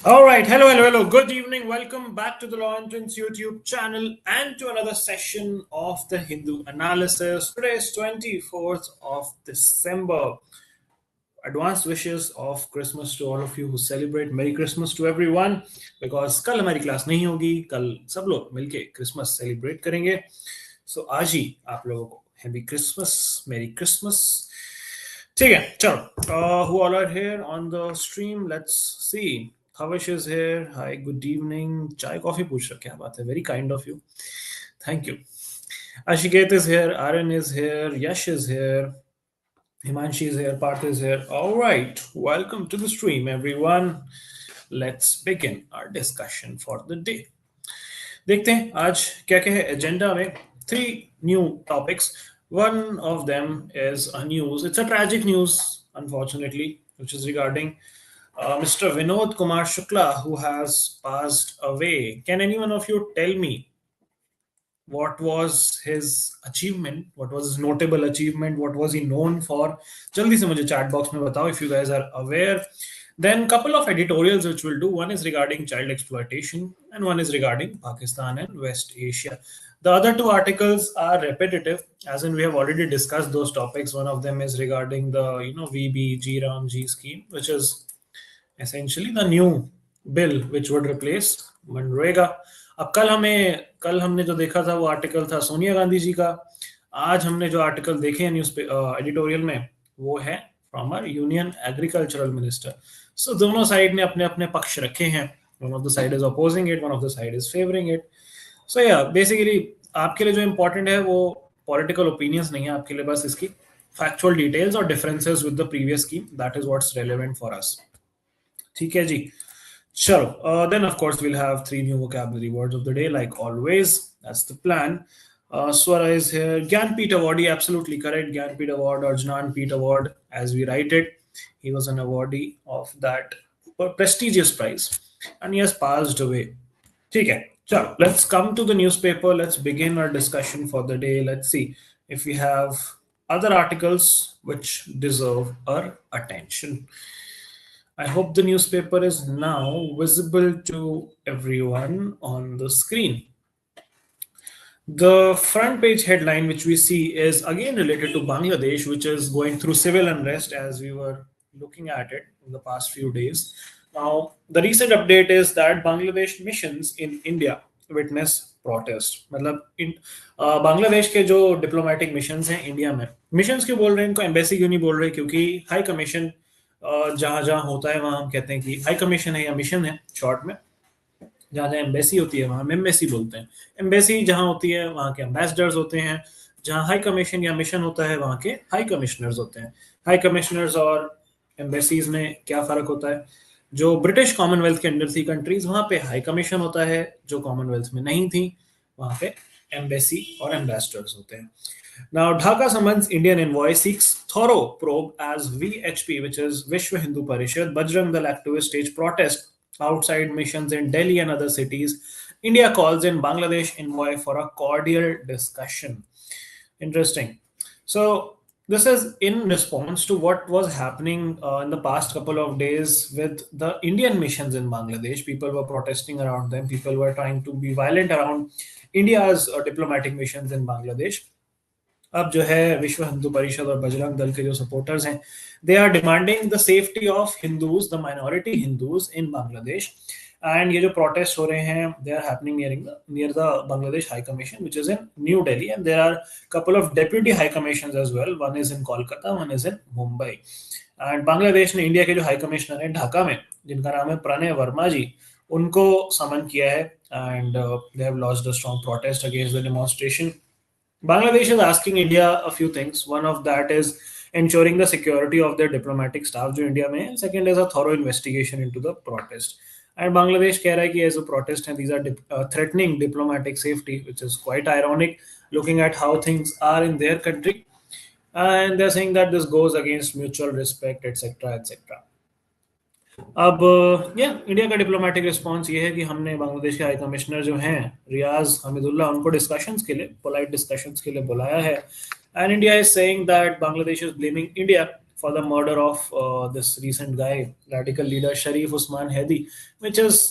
All right. Hello, hello, hello. Good evening. Welcome back to the Law Entrance YouTube channel and to another session of the Hindu analysis. Today is 24th of December. Advanced wishes of Christmas to all of you who celebrate. Merry Christmas to everyone. Because कल हमारी class नहीं होगी, कल सब लोग मिलके Christmas celebrate करेंगे. So आज ही आप लोगों को हैप्पी क्रिसमस, मेरी क्रिसमस. ठीक है, चलो. Who all are here on the stream? Let's see. Kavish is here. Hi, good evening. चाय कॉफी पूछ रहा, क्या बात है? Very kind of you. Thank you. Ashiket is here. Aaron is here. Yash is here. Himanshi is here. Parth is here. All right. Welcome to the stream, everyone. Let's begin our discussion for the day. देखते हैं आज क्या क्या है agenda में. 3 new topics. One of them is a news. It's a tragic news, unfortunately, which is regarding Mr. Vinod Kumar Shukla, who has passed away. Can anyone of you tell me what was his achievement? What was his notable achievement? What was he known for? Jaldi se mujhe chat box mein batao if you guys are aware. Then couple of editorials which we'll do. One is regarding child exploitation and one is regarding Pakistan and West Asia. The other 2 articles are repetitive, as in we have already discussed those topics. One of them is regarding the VBG Ramji scheme, which is essentially the new bill which would replace MNREGA. अब कल हमने जो देखा था वो article था सोनिया गांधी जी का. आज हमने जो आर्टिकल देखे हैं न्यूज एडिटोरियल में वो है from our union agricultural minister. So दोनों साइड ने अपने अपने पक्ष रखे हैं. One of the side is opposing it, one of the side is favouring it. So या बेसिकली आपके लिए जो इंपॉर्टेंट है वो पॉलिटिकल ओपिनियंस नहीं है, आपके लिए बस इसकी फैक्चुअल डिटेल्स और differences with the previous scheme. That is what's relevant for us. ठीक है जी, चलो. Then of course we'll have 3 new vocabulary words of the day like always. That's the plan. Swara is here. Gyanpeeth awardee, absolutely correct. Gyanpeeth award or Jnanpeeth award as we write it. He was an awardee of that prestigious prize and he has passed away. ठीक है, चलो. Let's come to the newspaper. Let's begin our discussion for the day. Let's see if we have other articles which deserve our attention. I hope the newspaper is now visible to everyone on the screen. The front page headline which we see is again related to Bangladesh, which is going through civil unrest as we were looking at it in the past few days. Now, the recent update is that Bangladesh missions in India witness protest. मतलब बांग्लादेश के जो diplomatic missions हैं India में, missions क्यों बोल रहे हैं, इनको एम्बेसी क्यों नहीं बोल रहे? क्योंकि हाई कमीशन जहां जहां होता है वहां हम कहते हैं कि हाई कमीशन है या मिशन है शॉर्ट में. जहां जहां एम्बेसी होती है वहां हम एम्बेसी बोलते हैं. एम्बेसी जहां होती है वहां के एम्बेसडर्स होते हैं. जहां हाई कमीशन या मिशन होता है वहां के हाई कमिश्नर्स होते हैं. हाई कमिश्नर्स और एम्बेसीज में क्या फर्क होता है? जो ब्रिटिश कॉमनवेल्थ के अंडर थी कंट्रीज वहां पे हाई कमीशन होता है, जो कॉमनवेल्थ में नहीं थी वहां पे एम्बेसी और एम्बेसडर्स होते हैं. Now, Dhaka summons Indian envoy seeks thorough probe as VHP, which is Vishwa Hindu Parishad, Bajrang Dal activists stage protest outside missions in Delhi and other cities. India calls in Bangladesh envoy for a cordial discussion. Interesting. So, this is in response to what was happening in the past couple of days with the Indian missions in Bangladesh. People were protesting around them. People were trying to be violent around India's diplomatic missions in Bangladesh. अब जो है विश्व हिंदू परिषद और बजरंग दल के जो supporters हैं, they are demanding the safety of Hindus, the minority Hindus in Bangladesh. And ये जो प्रोटेस्ट हो रहे हैं they are happening near the Bangladesh high commission which is in New Delhi. And there are couple of deputy high commissions as well. One is in Kolkata, one is in Mumbai. And Bangladesh ने India के जो high commissioner हैं ढाका में, जिनका नाम है प्रणय वर्मा जी, उनको समन किया है. And they have launched a strong protest against the demonstration. Bangladesh is asking India a few things. One of that is ensuring the security of their diplomatic staff जो इंडिया में है. Second is a thorough investigation into the protest. And Bangladesh कह रहा है कि ऐसे protest हैं, these are threatening diplomatic safety, which is quite ironic looking at how things are in their country. And they're saying that this goes against mutual respect, etc., etc. अब India का diplomatic response ये है कि हमने बांग्लादेश के high commissioner जो हैं रियाज हमीदुल्लाह, उनको डिस्कशंस के लिए, पोलाइट डिस्कशंस के लिए बुलाया है. And India is saying that Bangladesh is blaming India for the murder of this recent guy, radical leader Sharif Usman Hedi, which is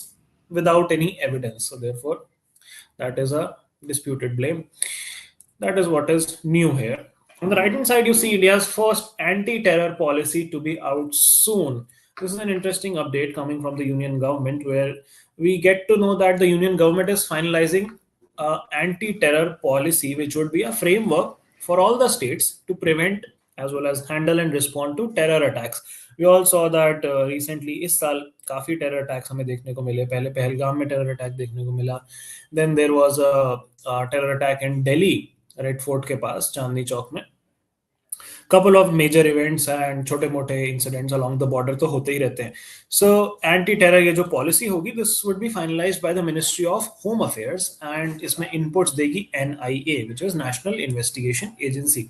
without any evidence. So therefore, that is a disputed blame. That is what is new here. On the right hand side, you see India's first anti terror policy to be out soon. This is an interesting update coming from the Union government where we get to know that the Union government is finalizing a anti terror policy, which would be a framework for all the states to prevent as well as handle and respond to terror attacks. We all saw that recently इस साल काफी terror attacks हमें देखने को मिले. पहले पहलगाम में terror attack देखने को मिला. Then there was a terror attack in Delhi, red fort के पास चांदनी चौक में. couple of major events and छोटे मोटे incidents along the border तो होते ही रहते हैं. So anti terror ये जो policy होगी, this would be finalized by the Ministry of Home Affairs and इसमें inputs देगी NIA, which is National Investigation Agency.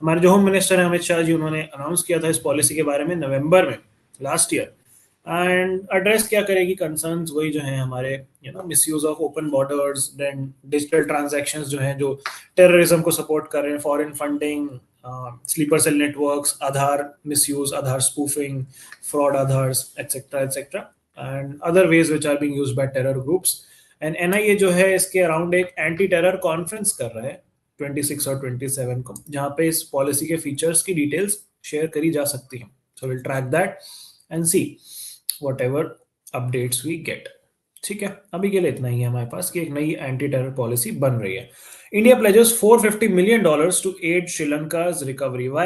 हमारे जो होम मिनिस्टर हैं अमित शाह जी, उन्होंने अनाउंस किया था इस पॉलिसी के बारे में नवंबर में लास्ट ईयर. एंड एड्रेस क्या करेगी कंसर्न्स वही जो है हमारे misuse of open borders, then digital transactions जो हैं जो टेररिज्म को सपोर्ट कर रहे हैं, foreign funding, sleeper cell networks, Aadhaar misuse, Aadhaar spoofing, fraud Aadhaars etcetera etcetera and other ways which are being used by terror groups. And NIA जो है इसके अराउंड एक एंटी टेरर कॉन्फ्रेंस कर रहा है 26 और 27 को, जहां पे इस पॉलिसी के फीचर्स की डिटेल्स शेयर करी जा सकती हैं. So will track that and see whatever updates we get. ठीक है, अभी के लिए इतना ही है हमारे पास कि एक नई एंटी टेरर पॉलिसी बन रही है. India pledges $450 million to aid Sri Lanka's recovery. Why?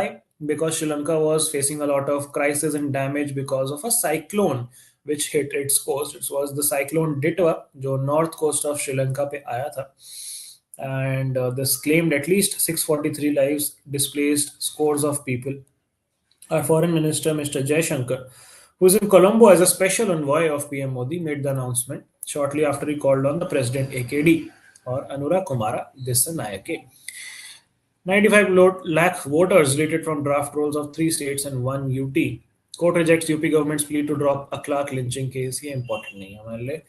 Because Sri Lanka was facing a lot of crisis and damage because of a cyclone which hit its coast. It was the cyclone Ditwa जो north coast of Sri Lanka पे आया था. And this claimed at least 643 lives, displaced scores of people. Our foreign minister, Mr. Jaishankar, who is in Colombo as a special envoy of PM Modi, made the announcement shortly after he called on the President AKD or Anura Kumara Dissanayake. 95 lakh voters rated from draft rolls of 3 states and 1 UT. Court rejects UP government's plea to drop a CLAT lynching case. ये important नहीं है हमारे लिए.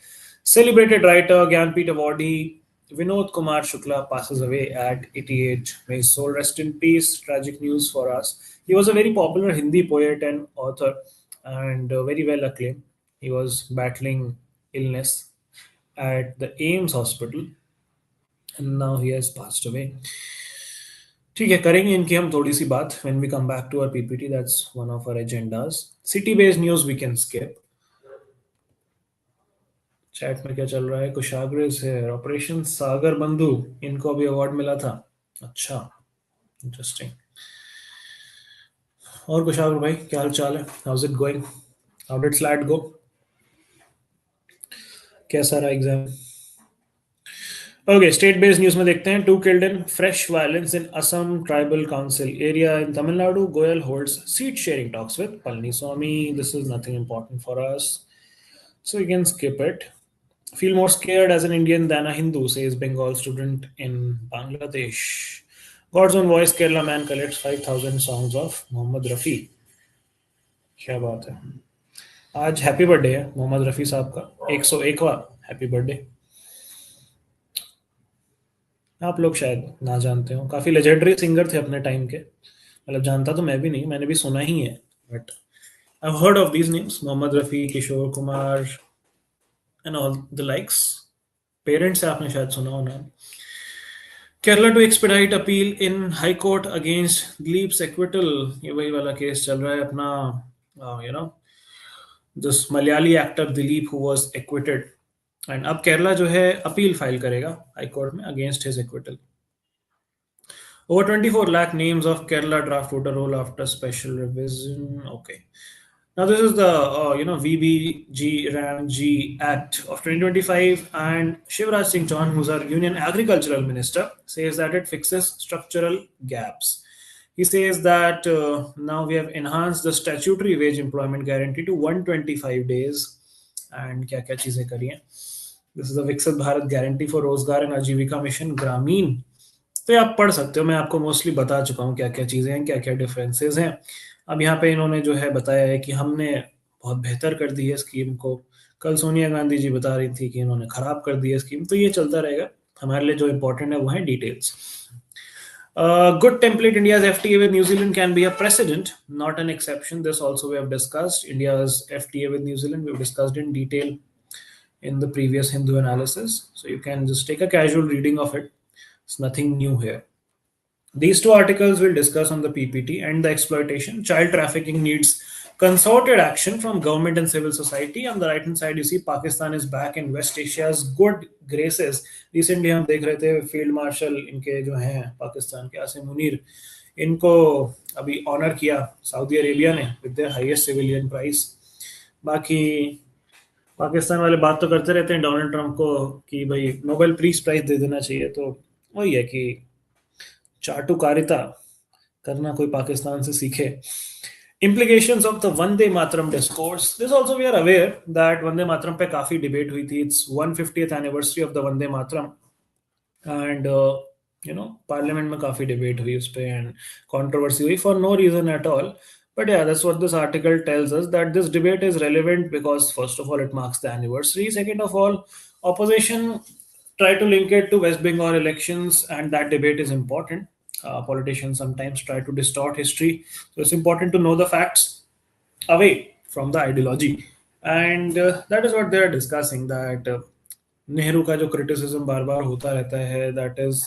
Celebrated writer, Gyanpith awardee Vinod Kumar Shukla passes away at 88. May his soul rest in peace. Tragic news for us. He was a very popular Hindi poet and author and very well acclaimed. He was battling illness at the AIMS hospital and now he has passed away. ठीक है, करेंगे इनकी हम थोड़ी सी बात when we come back to our PPT. That's one of our agendas. City based news we can skip. Chat में क्या चल रहा है? कुशाग्र है, ऑपरेशन सागर बंधु, इनको अभी अवार्ड मिला था. अच्छा, इंटरेस्टिंग. और कुशाग्र भाई क्या हाल चाल है? How's it going? How did SLAT go? कैसा रहा exam? Okay, state based news में देखते हैं. 2 killed in fresh violence in Assam tribal council area in Tamil Nadu. Goyal holds seat sharing talks with Palniswamy. This is nothing important for us, so you can skip it. Feel more scared as an Indian than a Hindu, says Bengal student in Bangladesh. God's own voice, Kerala man collects 5,000 songs of Mohammad Rafi. क्या बात है. आज happy birthday है मोहम्मद रफ़ी साहब का, 101वां happy birthday. आप लोग शायद ना जानते हो, काफ़ी लेजेंडरी सिंगर थे अपने टाइम के. मतलब जानता तो मैं भी नहीं, मैंने भी सुना ही है, but I have heard of these names. Mohammed Rafi, Kishore Kumar and all the likes. Parents से आपने शायद सुना हो नाम. Kerala to expedite appeal in high court against Dileep's acquittal. ये वही वाला केस चल रहा है अपना, this Malayali actor Dileep who was acquitted. And अब केरला जो है अपील फाइल करेगा हाई कोर्ट में against his acquittal. Over 24 lakh names of Kerala draft voter roll after special revision. Okay. Now this is the VBG Ramji Act of 2025, and Shivraj Singh Chauhan, who's our Union Agricultural Minister, says that it fixes structural gaps. He says that now we have enhanced the statutory wage employment guarantee to 125 days. And क्या क्या चीजें करी हैं. This is the Viksit Bharat Guarantee for Rozgar and Ajivika Mission Gramin. तो आप पढ़ सकते हो, मैं आपको मोस्टली बता चुका हूँ क्या क्या चीज़ें हैं, क्या क्या डिफरेंसेस हैं. अब यहाँ पे इन्होंने जो है बताया है कि हमने बहुत बेहतर कर दी है स्कीम को. कल सोनिया गांधी जी बता रही थी कि इन्होंने ख़राब कर दी है स्कीम. तो ये चलता रहेगा. हमारे लिए जो इम्पोर्टेंट है वो है details. A good template: India's FTA with New Zealand can be a precedent, not an exception. This also we have discussed. India's FTA with New Zealand we've discussed in detail in the previous Hindu analysis. So you can just take a casual reading of it. It's nothing new here. These two articles will discuss on the PPT and the exploitation. Child trafficking needs concerted action from government and civil society. On the right hand side, you see Pakistan is back in West Asia's good graces. Recently हम देख रहे थे field marshal इनके जो हैं पाकिस्तान के आसिम मुनीर, इनको अभी ऑनर किया सऊदी अरेबिया ने with the highest civilian price. बाकी पाकिस्तान वाले बात तो करते रहते हैं डोनाल्ड ट्रंप को कि भाई नोबेल पीस प्राइज दे देना चाहिए, तो वही है कि चाटुकारिता करना कोई पाकिस्तान से सीखे. Implications of the Vande Mataram discourse. This also we are aware that Vande Mataram पे काफी डिबेट हुई थी. It's 150th anniversary of the Vande Mataram, and parliament में काफी डिबेट हुई उस पे एंड कंट्रोवर्सी हुई for no reason at all. But yeah, that's what this article tells us, that this debate is relevant because first of all it marks the anniversary. Second of all, opposition try to link it to West Bengal elections, and that debate is important. Politicians sometimes try to distort history, so it's important to know the facts away from the ideology. And that is what they are discussing, that Nehru का जो criticism बार बार होता रहता है, that is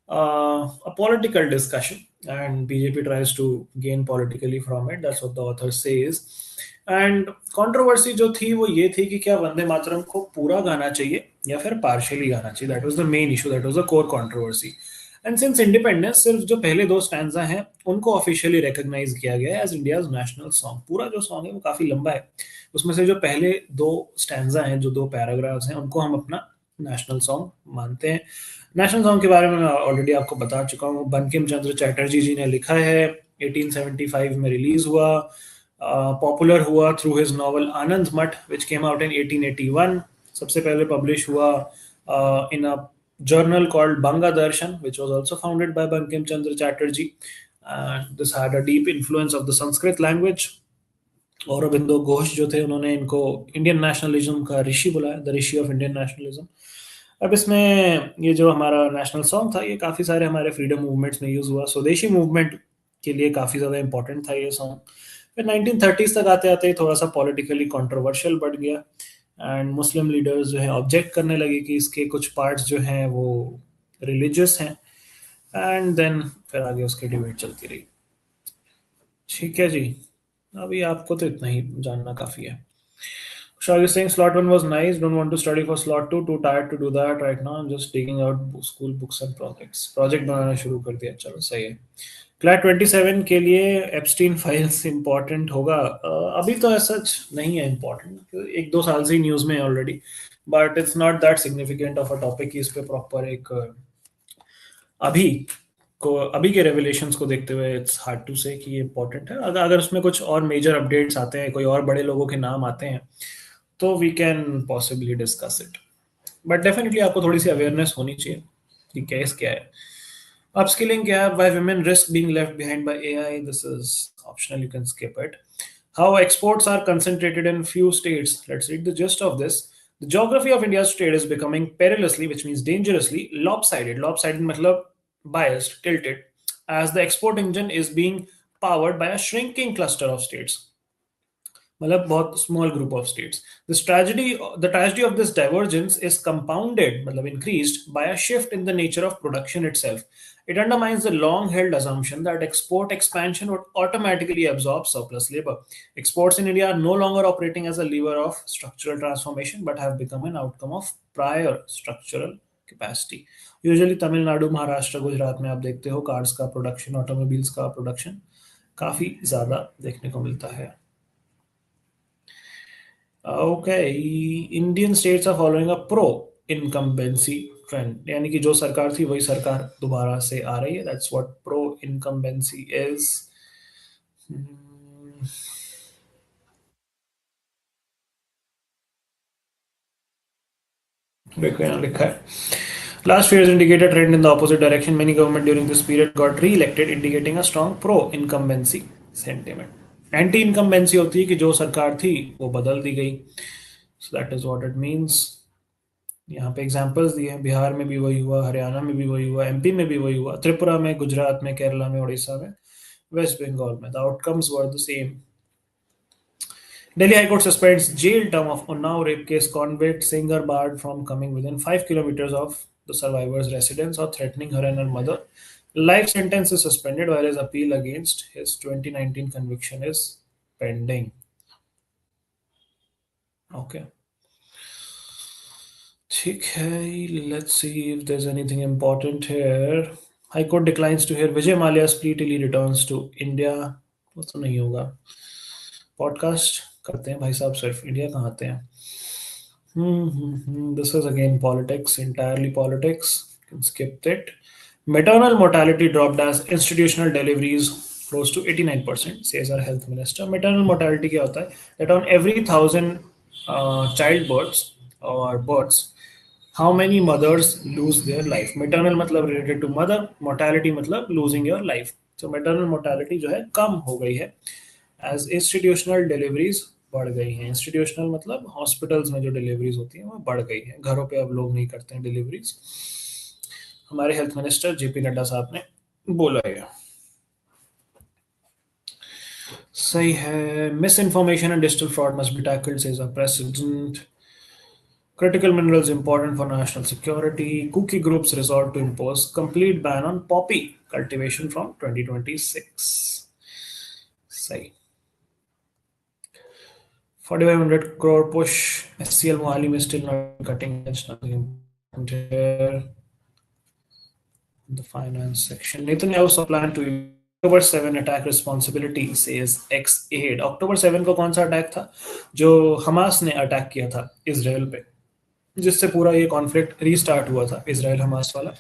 a political discussion, and BJP tries to gain politically from it. That's what the author says. And controversy जो थी वो ये थी कि क्या वंदे मातरम को पूरा गाना चाहिए या फिर पार्शियली गाना चाहिए. That was the main issue, that was the core controversy. And since independence सिर्फ जो पहले दो स्टैंजा हैं उनको ऑफिशियली रिकॉग्नाइज किया गया है एज इंडियाज नेशनल सॉन्ग. पूरा जो सॉन्ग है वो काफी लंबा है, उसमें से जो पहले दो स्टैंजा हैं, जो दो पैराग्राफ्स हैं, उनको हम अपना नेशनल सॉन्ग मानते हैं. नेशनल सॉन्ग के बारे में मैं ऑलरेडी आपको बता चुका हूँ. बंकिम चंद्र चटर्जी जी ने लिखा है, 1875 में रिलीज हुआ, पॉपुलर हुआ थ्रू हिज नॉवल आनंद मठ विच केम आउट इन 1881. सबसे पहले पब्लिश हुआ इन अ journal called Banga Darshan, which was also founded by Bankim Chandra Chatterjee. This had a deep influence of the Sanskrit language. Aurobindo Ghosh जो थे उन्होंने इनको इंडियन नेशनलिज्म का ऋषि बुलाया, the Rishi of Indian nationalism. अब इसमें ये जो हमारा नेशनल सॉन्ग था ये काफ़ी सारे हमारे फ्रीडम मूवमेंट्स में यूज़ हुआ. स्वदेशी मूवमेंट के लिए काफ़ी ज़्यादा इंपॉर्टेंट था ये सॉन्ग. फिर 1930s तक आते आते थोड़ा सा पॉलिटिकली कंट्रोवर्शियल बढ़ गया, एंड मुस्लिम लीडर्स जो है ऑब्जेक्ट करने लगे कि इसके कुछ पार्ट्स जो हैं वो रिलीजियस हैं, एंड देन फिर आगे उसकी डिबेट चलती रही. ठीक है जी, अभी आपको तो इतना ही जानना काफ़ी है. Shah is saying slot 1 was nice, don't want to study for slot 2, too tired to do that right now, I'm just taking out school books and projects. Project बनाना शुरू कर दिया, चलो सही है. क्लैट 27 के लिए एप्स्टीन फाइल्स इंपॉर्टेंट होगा. अभी तो ऐसा नहीं है इंपॉर्टेंट, एक दो साल से ही न्यूज में है already, but it's not that significant of a topic कि इस पे प्रॉपर एक अभी के रेवलेशंस को देखते हुए इट्स हार्ड टू से कि ये इंपॉर्टेंट है. अगर उसमें कुछ और मेजर अपडेट्स आते हैं, कोई और बड़े लोगों के नाम आते हैं, तो we can possibly discuss it. But definitely आपको थोड़ी सी अवेयरनेस होनी चाहिए कि केस क्या है. Upskilling gap, why women risk being left behind by AI. This is optional, you can skip it. How exports are concentrated in few states. Let's read the gist of this. The geography of India's trade is becoming perilously, which means dangerously, lopsided. Lopsided matlab biased, tilted, as the export engine is being powered by a shrinking cluster of states. मतलब बहुत small group of states. The tragedy of this divergence is compounded, मतलब increased, by a shift in the nature of production itself. It undermines the long-held assumption that export expansion would automatically absorb surplus labor. Exports in India are no longer operating as a lever of structural transformation, but have become an outcome of prior structural capacity. Usually Tamil Nadu, Maharashtra, Gujarat में आप देखते हो cars का production, automobiles का production काफी ज्यादा देखने को मिलता है. Okay, Indian states are following a pro-incumbency trend. यानी कि जो सरकार थी वही सरकार दोबारा से आ रही है. That's what pro-incumbency is. देखो यहाँ लिखा है. Last few years indicate a trend in the opposite direction. Many government during this period got re-elected, indicating a strong pro-incumbency sentiment. Anti incumbency होती है कि जो सरकार थी वो बदल दी गई. So that is what it means. यहाँ पे एग्जांपल्स दिए हैं, बिहार में भी वही हुआ, हरियाणा में भी वही हुआ, एमपी में भी वही हुआ, त्रिपुरा में, गुजरात में, केरला में, उड़ीसा में, वेस्ट बंगाल में. The outcomes were the same. Delhi High Court suspends jail term of Unnao rape case convict singer barred from coming within 5 kilometers of the survivor's residence or threatening her and her mother. Life sentence is suspended while his appeal against his 2019 conviction is pending. Okay. ठीक है, let's see if there's anything important here. High Court declines to hear Vijay Malia's plea till he returns to India. वो तो नहीं होगा. Podcast करते हैं भाई साहब, सिर्फ इंडिया कहाँ आते हैं. This is again politics, entirely politics. Can skip it. Maternal mortality dropped as institutional deliveries rose to 89%, says our health minister. Maternal mortality क्या होता है? That on every 1,000 childbirths or births, how many mothers lose their life? Maternal मतलब related to mother, mortality मतलब losing your life. So maternal mortality जो है कम हो गई है एज इंस्टीट्यूशनल डिलीवरीज बढ़ गई हैं. इंस्टीट्यूशनल मतलब हॉस्पिटल्स में जो डिलीवरीज होती हैं वो बढ़ गई हैं, घरों पे अब लोग नहीं करते हैं डिलीवरीज. हमारे हेल्थ मिनिस्टर जेपी नड्डा साहब ने बोला है. सही है. Miss information and digital fraud must be tackled says a president. Critical minerals important for national security. Cookie groups resort to impose complete ban on poppy cultivation from 2026. सही. 4,500 crore push. SCL Mohali is still not cutting edge. Nothing important here. The finance section. Netanyahu's plan to October 7 attack responsibility says ex-aid. October 7 को कौन सा attack था जो Hamas ने attack किया था Israel पे, जिससे पूरा ये कॉन्फ्लिक्ट रीस्टार्ट हुआ था, इसराइल हमास वाला.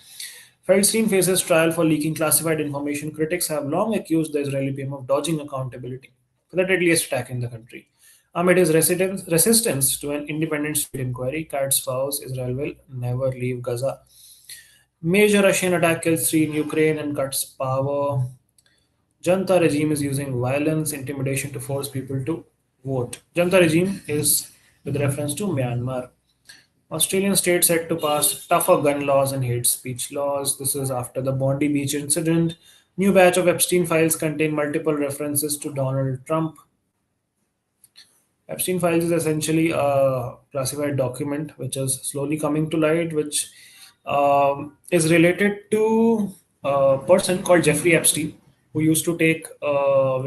Feldstein faces trial for leaking classified information. Critics have long accused the Israeli PM of dodging accountability for the deadliest attack in the country. Amid his resistance to an independent state inquiry, Katz vows Israel will never leave Gaza. Major Russian attack kills 3 in Ukraine and cuts power. Janta regime is using violence, intimidation to force people to vote. Janta regime is with reference to Myanmar. Australian state set to pass tougher gun laws and hate speech laws. This is after the Bondi Beach incident. New batch of Epstein files contain multiple references to Donald Trump. Epstein files is essentially a classified document which is slowly coming to light, which is related to a person called Jeffrey Epstein, who used to take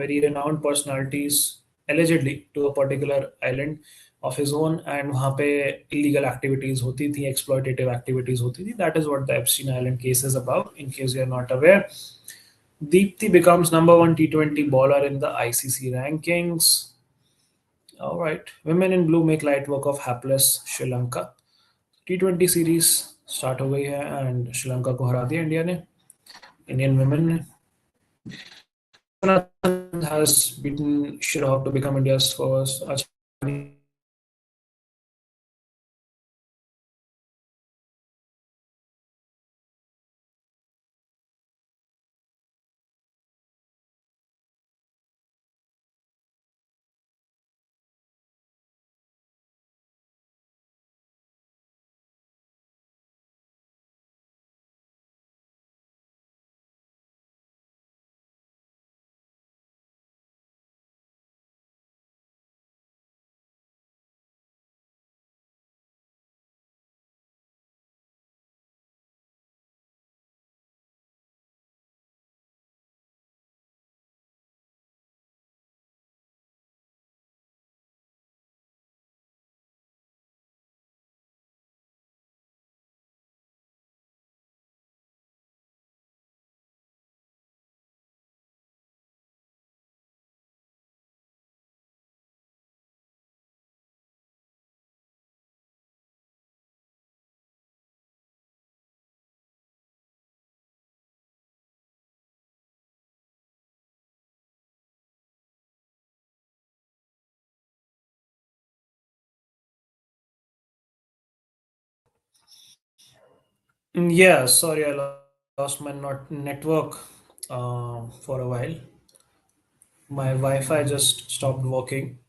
very renowned personalities allegedly to a particular island of his own, and वहाँ पे illegal activities होती थी, exploitative activities होती थी. That is what the Epstein Island case is about, in case you are not aware. Deepthi becomes number one T20 bowler in the ICC rankings. All right. Women in blue make light work of hapless Sri Lanka. T20 series start हो गई है and Sri Lanka को हरा दिया India ने, Indian women ने. has beaten Shirov to become India's first. Yeah, sorry, I lost my network for a while. My Wi-Fi just stopped working,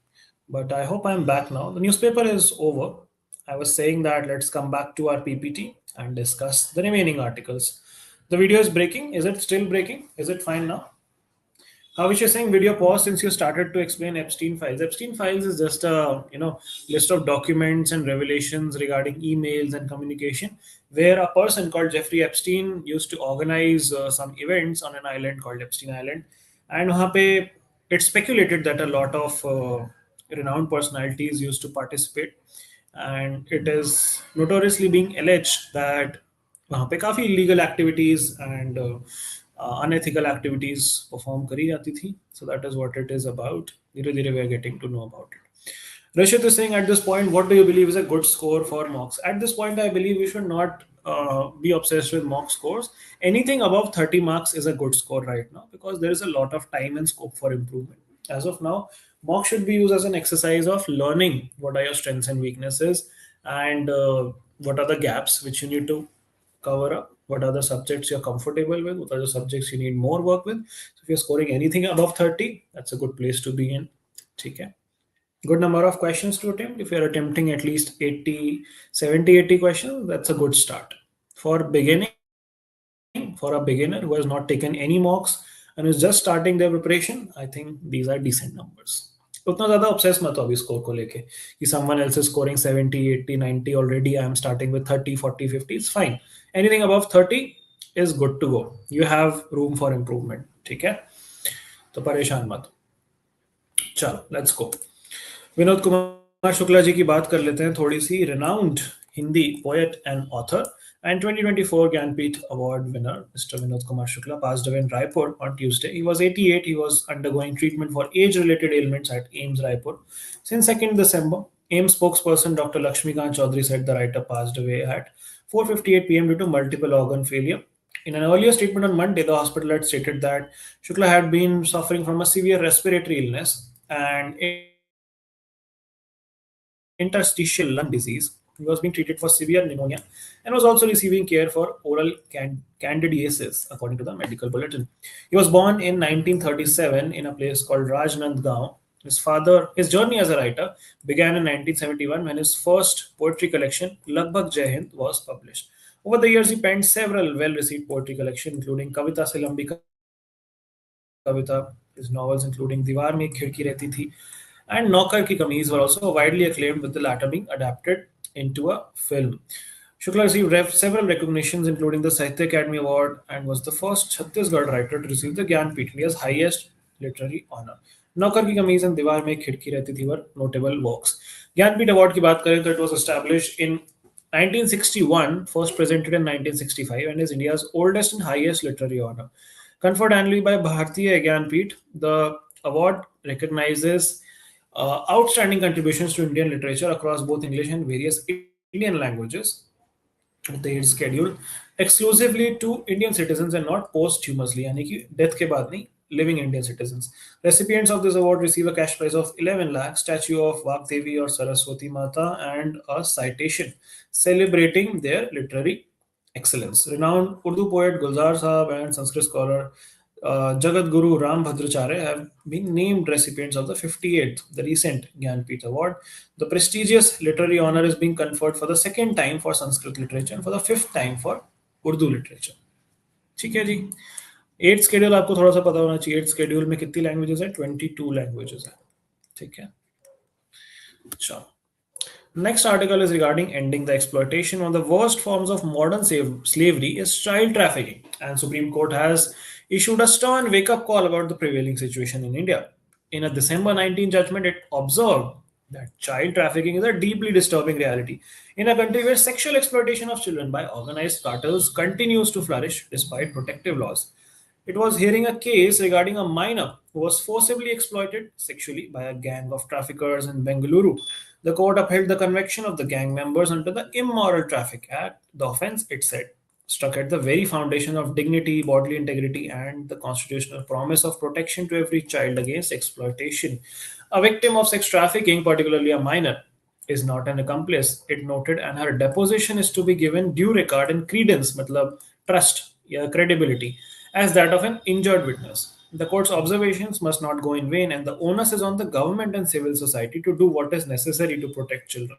but I hope I'm back now. The newspaper is over. I was saying that let's come back to our PPT and discuss the remaining articles. The video is breaking. Is it still breaking? Is it fine now? How is you saying video pause since you started to explain Epstein files? Epstein files is just a list of documents and revelations regarding emails and communication, where a person called Jeffrey Epstein used to organize some events on an island called Epstein Island, and वहाँ पे it's speculated that a lot of renowned personalities used to participate, and it is notoriously being alleged that वहाँ पे काफ़ी illegal activities and unethical activities perform करी जाती थी. So that is what it is about. धीरे धीरे we are getting to know about it. Rashid is saying at this point, what do you believe is a good score for mocks? At this point, I believe we should not be obsessed with mock scores. Anything above 30 marks is a good score right now because there is a lot of time and scope for improvement. As of now, mock should be used as an exercise of learning what are your strengths and weaknesses, and what are the gaps which you need to cover up, what are the subjects you're comfortable with, what are the subjects you need more work with. So if you're scoring anything above 30, that's a good place to be in. Okay. Good number of questions to attempt. If you're attempting at least 80, 70, 80 questions, that's a good start. For beginning, for a beginner who has not taken any mocks and is just starting their preparation, I think these are decent numbers. उतना ज़्यादा obsess मत हो अभी score को लेके कि someone else is scoring 70, 80, 90 already, I am starting with 30, 40, 50, it's fine. Anything above 30 is good to go. You have room for improvement. ठीक है, तो परेशान मत. चलो, let's go. विनोद कुमार शुक्ला जी की बात कर लेते हैं थोड़ी सी. Renowned Hindi poet and author and 2024 Gyanpith Award winner Mr. Vinod Kumar Shukla passed away in Raipur on Tuesday. He was 88. He was undergoing treatment for age-related ailments at AIIMS Raipur. Since 2nd December, AIIMS spokesperson Dr. Lakshmikant Chaudhary said the writer passed away at 4:58 p.m. due to multiple organ failure. In an earlier statement on Monday, the hospital had stated that Shukla had been suffering from a severe respiratory illness and interstitial lung disease. He was being treated for severe pneumonia and was also receiving care for oral candidiasis, according to the medical bulletin. He was born in 1937 in a place called Rajnandgaon. His journey as a writer began in 1971 when his first poetry collection, Lagbhag Jai Hind, was published. Over the years, he penned several well-received poetry collections, including Kavita Se Lambi Kavita, his novels including Diwar Mein Ek Khidki Rehti Thi, and Naukar Ki Kameez were also widely acclaimed, with the latter being adapted into a film. Shukla received several recognitions, including the Sahitya Academy Award, and was the first Chhattisgarh writer to receive the Gyanpith, India's highest literary honor. Naukar Ki Kameez and Diwar Mein Ek Khidki Rehti Thi were notable works. Gyanpith Award की बात करें तो it was established in 1961, first presented in 1965, and is India's oldest and highest literary honor. Conferred annually by Bharatiya Gyanpith, the award recognizes outstanding contributions to Indian literature across both English and various Indian languages. They are scheduled exclusively to Indian citizens and not posthumously, यानी कि death के बाद नहीं, living Indian citizens. Recipients of this award receive a cash prize of 11 lakh, statue of Vagdevi or Saraswati Mata, and a citation celebrating their literary excellence. Renowned Urdu poet Gulzar Saab and Sanskrit scholar Jagat Guru Ram Bhadracharya have been named recipients of the 58th, the recent Gyanpith Award. The prestigious literary honor is being conferred for the second time for Sanskrit literature and for the fifth time for Urdu literature. ठीक है जी. 8th schedule आपको थोड़ा सा पता होना चाहिए. 8th schedule में कितनी languages है? 22 languages है. ठीक है. चलो. Next article is regarding ending the exploitation. One of the worst forms of modern slavery is child trafficking, and Supreme Court has issued a stern wake-up call about the prevailing situation in India. In a December 19 judgment, it observed that child trafficking is a deeply disturbing reality in a country where sexual exploitation of children by organized cartels continues to flourish despite protective laws. It was hearing a case regarding a minor who was forcibly exploited sexually by a gang of traffickers in Bengaluru. The court upheld the conviction of the gang members under the Immoral Traffic Act. The offense, it said, struck at the very foundation of dignity, bodily integrity, and the constitutional promise of protection to every child against exploitation. A victim of sex trafficking, particularly a minor, is not an accomplice, it noted, and her deposition is to be given due regard and credence, matlab trust, yeah, credibility, as that of an injured witness. The court's observations must not go in vain, and the onus is on the government and civil society to do what is necessary to protect children.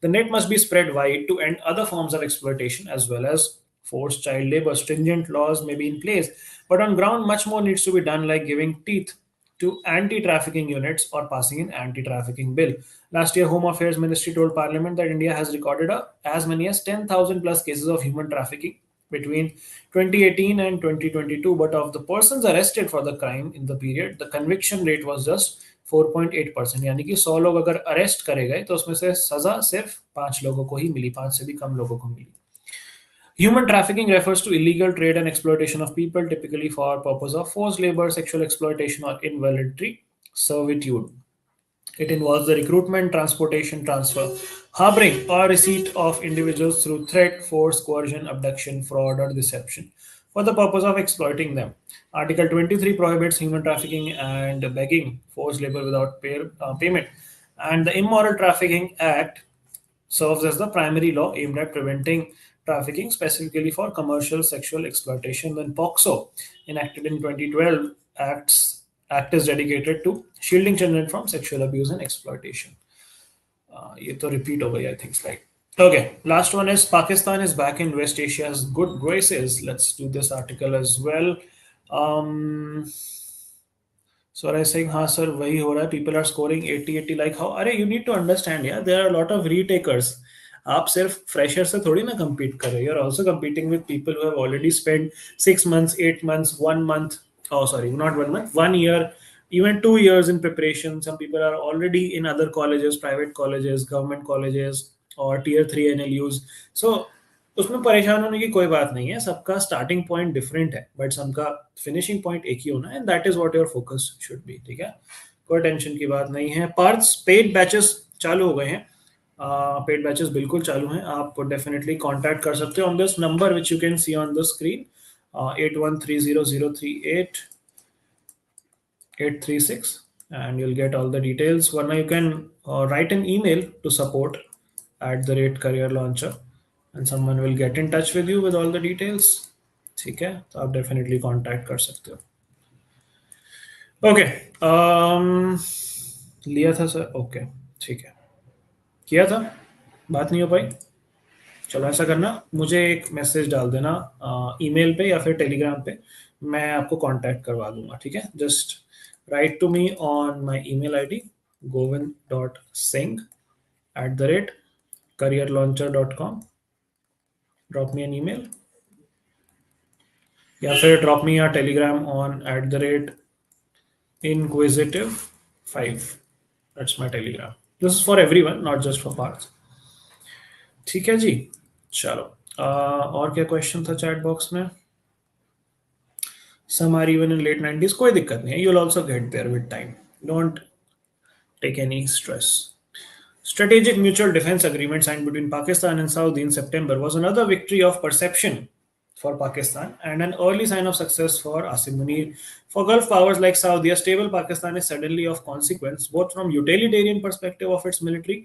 The net must be spread wide to end other forms of exploitation as well as forced child labor. Stringent laws may be in place, but on ground, much more needs to be done, like giving teeth to anti-trafficking units or passing an anti-trafficking bill. Last year, Home Affairs Ministry told Parliament that India has recorded as many as 10,000 plus cases of human trafficking between 2018 and 2022, but of the persons arrested for the crime in the period, the conviction rate was just 4.8%. यानी कि 100 लोग अगर arrest करे गए तो उसमें से सजा सिर्फ 5 लोगों को ही मिली, 5 से भी कम लोगों को मिली. Human trafficking refers to illegal trade and exploitation of people, typically for purpose of forced labor, sexual exploitation, or involuntary servitude. It involves the recruitment, transportation, transfer, harboring, or receipt of individuals through threat, force, coercion, abduction, fraud, or deception for the purpose of exploiting them. Article 23 prohibits human trafficking and begging, forced labor without payment. And the Immoral Trafficking Act serves as the primary law aimed at preventing trafficking, specifically for commercial sexual exploitation. Then POCSO, enacted in 2012, act is dedicated to shielding children from sexual abuse and exploitation. ये तो repeat हो गई, I think slide. Okay, last one is Pakistan is back in West Asia's good graces. Let's do this article as well. So I was saying, हाँ sir, वही हो रहा है. People are scoring 80 like how? अरे you need to understand, yeah, there are a lot of retakers. आप सिर्फ fresher से थोड़ी ना compete कर रहे. You're also competing with people who have already spent 6 months, 8 months, 1 month. Oh, sorry, not 1 month, 1 year, even 2 years in preparation. Some people are already in other colleges, private colleges, government colleges, or tier 3 NLUs. So उसमें परेशान होने की कोई बात नहीं है. सबका starting point different है, बट सबका फिनिशिंग पॉइंट एक ही होना है, and that is what your focus should be. ठीक है, कोई टेंशन की बात नहीं है. पार्ट्स पेड बैचेस चालू हो गए हैं. पेड बैचेस बिल्कुल चालू हैं. आप डेफिनेटली कांटेक्ट कर सकते हो on this number which you can see on the screen, 8130038836, and you'll get all the details. One, you can write an email to support@career launcher, and someone will get in touch with you with all the details. ठीक है, तो आप definitely contact कर सकते हो. Okay, लिया था sir. Okay, ठीक है, किया था, बात नहीं हो पाई. चलो ऐसा करना, मुझे एक मैसेज डाल देना ईमेल पे या फिर टेलीग्राम पे, मैं आपको कांटेक्ट करवा दूंगा. ठीक है, just write to me on my email ID govind.singh@careerlauncher.com. Drop me an email या फिर drop me a Telegram on @inquisitive5. That's my Telegram. This is for everyone, not just for parts. ठीक है जी, चलो. और क्या क्वेश्चन था chat box में? Some are even in late 90s. कोई दिक्कत नहीं है. You'll also get there with time. Don't take any stress. Strategic Mutual Defense Agreement signed between Pakistan and Saudi in September was another victory of perception for Pakistan and an early sign of success for Asim Munir. For Gulf powers like Saudi, a stable Pakistan is suddenly of consequence, both from utilitarian perspective of its military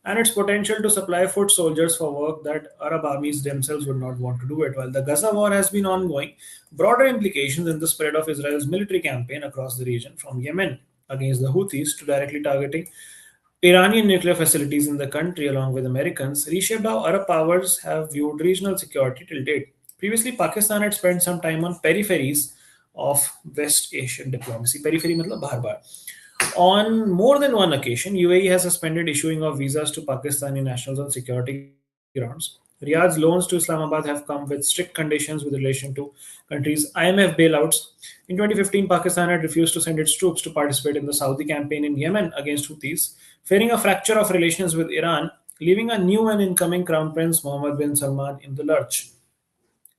and its potential to supply foot soldiers for work that Arab armies themselves would not want to do it. While the Gaza war has been ongoing, broader implications in the spread of Israel's military campaign across the region, from Yemen against the Houthis to directly targeting Iranian nuclear facilities in the country, along with Americans, reshaped how Arab powers have viewed regional security till date. Previously, Pakistan had spent some time on peripheries of West Asian diplomacy. Periphery matlab bahar bahar. On more than one occasion, UAE has suspended issuing of visas to Pakistani nationals on security grounds. Riyadh's loans to Islamabad have come with strict conditions with relation to countries' IMF bailouts. In 2015, Pakistan had refused to send its troops to participate in the Saudi campaign in Yemen against Houthis, fearing a fracture of relations with Iran, leaving a new and incoming Crown Prince Mohammed bin Salman in the lurch.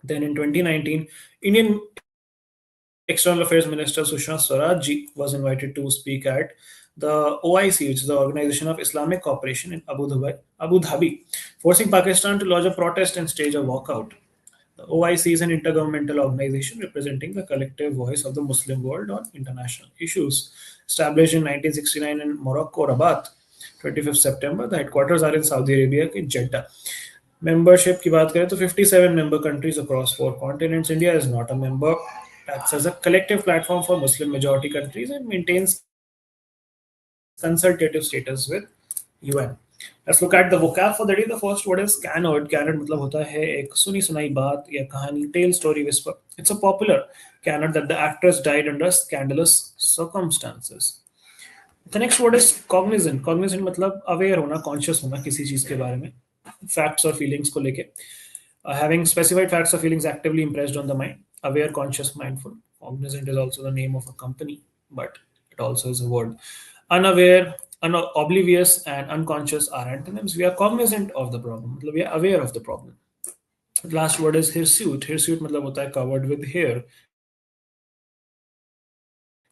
Then in 2019, Indian External Affairs Minister Sushma Swaraj was invited to speak at the OIC, which is the Organization of Islamic Cooperation in Abu Dhabi, forcing Pakistan to lodge a protest and stage a walkout. The OIC is an intergovernmental organization representing the collective voice of the Muslim world on international issues. Established in 1969 in Morocco, Rabat, 25th September, the headquarters are in Saudi Arabia in Jeddah. Membership की बात करें तो 57 member countries across 4 continents. India is not a member. acts as a collective platform for Muslim majority countries and maintains consultative status with UN. Let's look at the vocab for the day. The first word is canard. Canard मतलब होता है एक सुनी सुनाई बात या कहानी, tale, story, whisper. It's a popular canard that the actors died under scandalous circumstances. The next word is cognizant. Cognizant मतलब aware होना, conscious होना किसी चीज के बारे में, facts और feelings को लेके. Having specified facts or feelings actively impressed on the mind. Aware, conscious, mindful. Cognizant is also the name of a company, but it also is a word. Unaware, oblivious, and unconscious are antonyms. We are cognizant of the problem. We are aware of the problem. The last word is hirsute. Hirsute मतलब होता है covered with hair.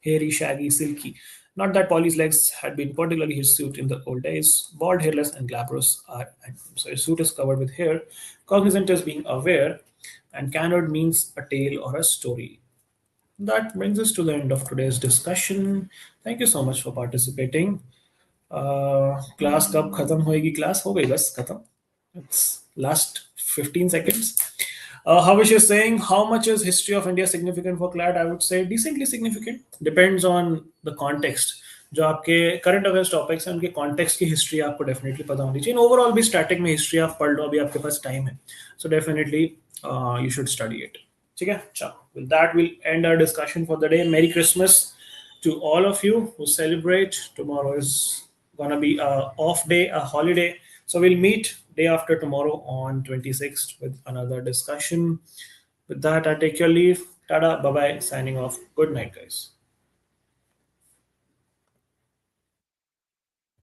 Hairy, shaggy, silky. Not that Polly's legs had been particularly hirsute in the old days. Bald, hairless, and glabrous are antonyms. So hirsute is covered with hair. Cognizant is being aware, and canard means a tale or a story. That brings us to the end of today's discussion. Thank you so much for participating. Class कब खत्म होएगी? Class हो गई बस खत्म. It's last 15 seconds. Havish is saying, how much is history of India significant for CLAT? I would say decently significant. Depends on the context. जो आपके current affairs topics हैं उनके कॉन्टेक्स्ट की हिस्ट्री आपको डेफिनेटली पता होनी चाहिए. ओवरऑल भी स्टैटिक में हिस्ट्री आप पढ़ लो, अभी आपके पास टाइम है, so definitely you should study it. ठीक है, चलो, with that will end our discussion for the day. Merry Christmas to all of you who celebrate. Tomorrow is gonna be a off day, a holiday. So we'll meet day after tomorrow on 26th with another discussion. With that, I take your leave. Tada, bye bye, signing off. Good night, guys.